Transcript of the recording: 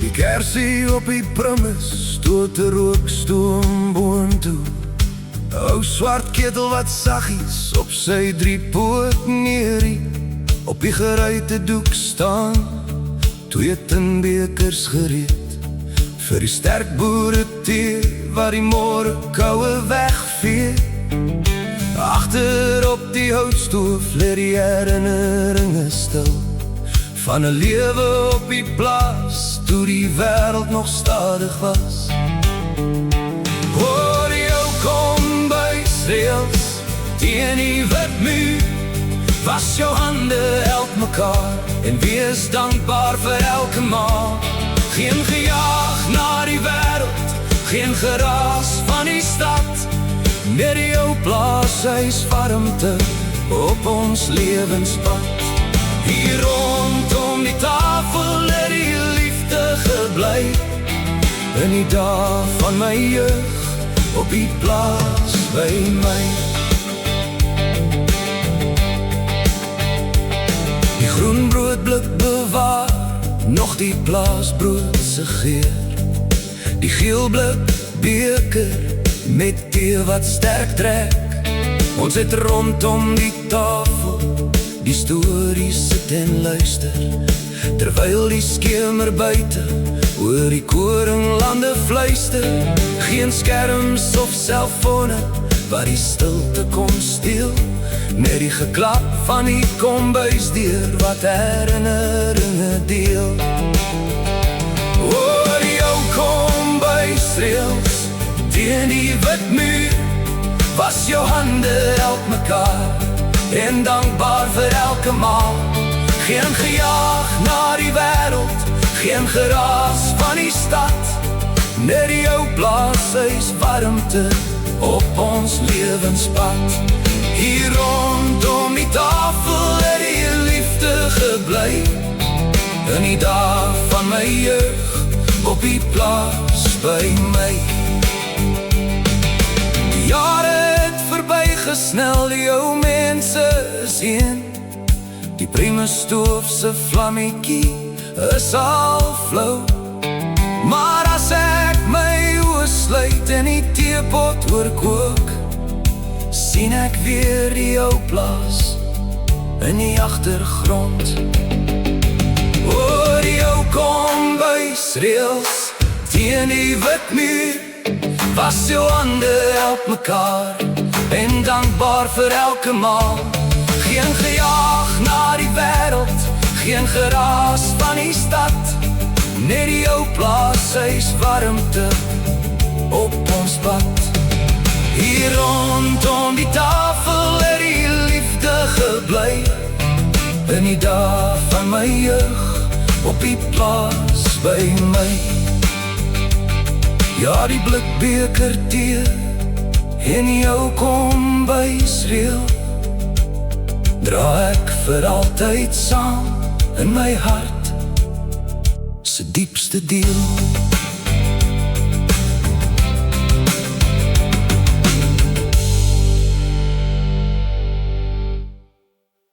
Die kersie op die prummes stoot 'n rookstoom boontoe. 'n Ou swart ketel wat saggies op sy 3 poot neerie. Op die geruite doek staan 2 tinbekers gereed vir die sterk boere tee wat die môre koue wegvee. Agter op die houtstoof lê die herinneringe stil van 'n lewe op die plaas toe die wêreld nog stadig was. Hoor jou kombuisreëls teen die witmuur, was jou hande, help mekaar en wees dankbaar vir elke maal. Geen gejaag na die wêreld, geen geraas van die stad, net jou plaashuis warmte op ons lewenspad. Hier rondom die tafel het die liefde gebly, in die dae van my jeug op die plaas by my. Die groenbroodblik bewaar nog die plaasbrood se geur. Die geelblik beker met tee wat sterk trek. Ons het rondom die tafel die stories sit en luister, terwyl die skemer buite oor die koringlande fluister. Geen skerms of selfone wat die stilte kom steel, net die geklap van die kombuisdeur wat herinneringe deel. Oor jou kombuisreëls teen die witmuur, was jou hande, help mekaar en dankbaar vir elke maal. Geen gejaag na die wêreld, geen geraas van die stad, net jou plaashuis warmte op ons lewenspad. Hier rondom die tafel het die liefde gebly, in die dae van my jeug op die plaas by my. Die jare het verbygesnel, die ou mense is heen. Die primus stoof se vlammetjie is al flou, maar as ek my oë sluit en die teepot oorkook, sien ek weer die ou plaas in die agtergrond. Oor die ou kombuisreëls teen die witmuur, was jou hande, help mekaar en dankbaar vir elke maal. Geen gejaag na die wêreld, geen geraas van die stad, net die ou plaashuis warmte op ons pad. Hier rondom die tafel het die liefde gebly, in die dae van my jeug op die plaas by my. Ja, die blikbeker tee en jou kombuisreël dra ek vir altyd saam in my hart se diepste deel.